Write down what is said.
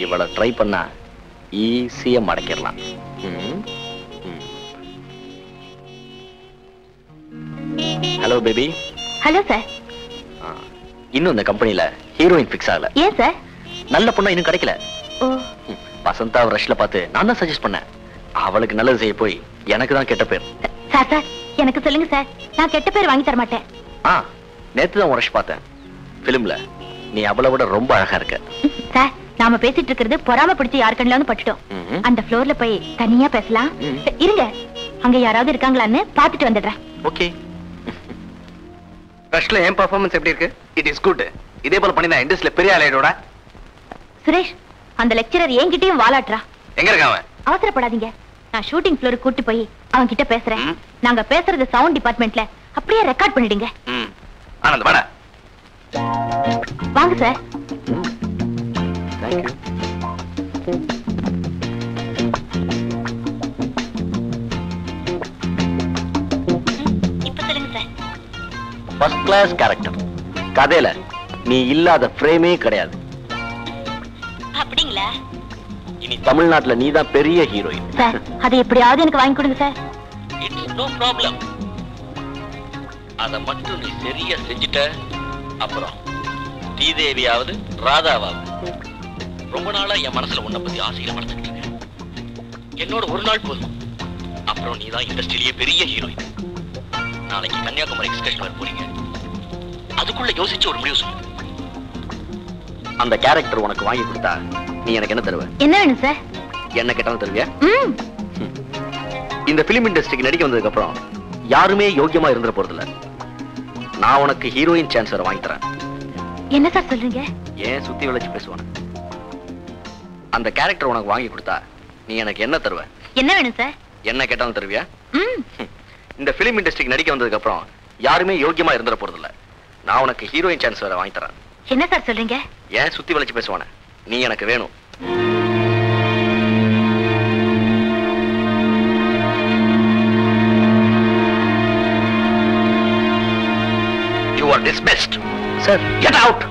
இவளை ட்ரை பண்ணா ஈஸியா மடக்கிடலாம். Hello baby. Hello sir. இன்னும் இந்த கம்பெனில ஹீரோயின் பிக்ஸ் ஆகல. ஏன் சார்? நல்ல பொண்ணா இன்னும் கிடைக்கல. வசந்தா ரஷ்ல பார்த்து நான் தான் சஜஸ்ட் பண்ணேன். அவளுக்கு நல்லது செய்ய போய் எனக்கு தான் கெட்ட பேர். சார் சார் எனக்கு சொல்லுங்க சார், நான் கெட்ட பேர் வாங்கி தர மாட்டேன். நேத்து தான் ரஷ் பார்த்தேன் பிலிம்ல. நீ அவளை விட ரொம்ப அழகா இருக்க. சார் நாம பேசிட்டு இருக்கிறது பொறாம பிடிச்சு யாரு கண்ணிலான்னு பட்டுட்டோம். அந்த ஃப்ளோர்ல போய் தனியா பேசலாம். இருங்க, அங்க யாராவது இருக்காங்களான்னு பாத்துட்டு வந்துடுறேன். ஓகே. ரஷ்ல ஏன் பெர்ஃபார்மன்ஸ் எப்படி இருக்கு? It is good. இதே போல பண்ணி நான் இண்டஸ்ட்ரியில பெரிய ஆளையோட. சுரேஷ், அந்த லெக்சரர் என்கிட்டயும் வாலாட்டுறா. எங்க இருக்க அவன்? அவசரப்படாதீங்க, நான் ஷூட்டிங் ஃப்ளோருக்கு கூட்டி போய் அவன் கிட்ட பேசுறேன். நாங்க பேசுறது சவுண்ட் டிபார்ட்மெண்ட்ல அப்படியே ரெக்கார்ட் பண்ணிடுங்க. ஆனந்த் வாடா. வாங்க சார். Thank you. இப்ப சொல்லுங்க சார். First class character. கதையில நீ இல்லாத ஃப்ரேமே கிடையாது. அப்படிங்களா? இனி தமிழ்நாட்டுல நீ தான் பெரிய ஹீரோயின். சார் அதை எப்படியாவது எனக்கு வாங்கி கொடுங்க சார். It's no problem. அத மட்டும் நீ சரியா செஞ்சுட்ட, அப்புறம் ஸ்ரீதேவியாவது ராதாவாவது. ரொம்ப நாளா என் மனசுல உன்னை பத்தி ஆசையில வளர்த்துக்கிட்டு இருக்கேன். என்னோட ஒரு நாள் போதும், அப்புறம் நீ தான் இண்டஸ்ட்ரியிலேயே பெரிய ஹீரோயின். நாளைக்கு கன்னியாகுமரி எக்ஸ்கர்ஷன் வர போறீங்க. அதுக்குள்ள யோசிச்சு ஒரு முடிவு சொல்லு. அந்த கேரக்டர் உனக்கு வாங்கி கொடுத்தா நீ எனக்கு என்ன தருவ? என்ன வேணும் சார்? என்ன கேட்டாலும் தருவியா? இந்த பிலிம் இண்டஸ்ட்ரிக்கு நடிக்க வந்ததுக்கு அப்புறம் யாருமே யோக்கியமா இருந்துட போறதில்ல. நான் உனக்கு ஹீரோயின் சான்ஸ் வர வாங்கி தரேன். என்ன சார் சொல்றீங்க? ஏன் சுத்தி வளைச்சு பேசுவான? அந்த கேரக்டர் உனக்கு வாங்கி கொடுத்தா நீ எனக்கு என்ன தருவ? என்ன வேணும் சார்? என்ன கேட்டாலும் தருவியா? இந்த பிலிம் இண்டஸ்ட்ரிக்கு நடிக்க வந்ததுக்கு அப்புறம் யாருமே யோக்கியமா இருந்துட போறதில்ல. நான் உனக்கு ஹீரோயின் சான்ஸ் வர வாங்கி தரேன். என்ன சார் சொல்றீங்க? ஏன் சுத்தி வளைச்சு பேசுவான? நீ எனக்கு வேணும். You are dismissed. Sir, get out.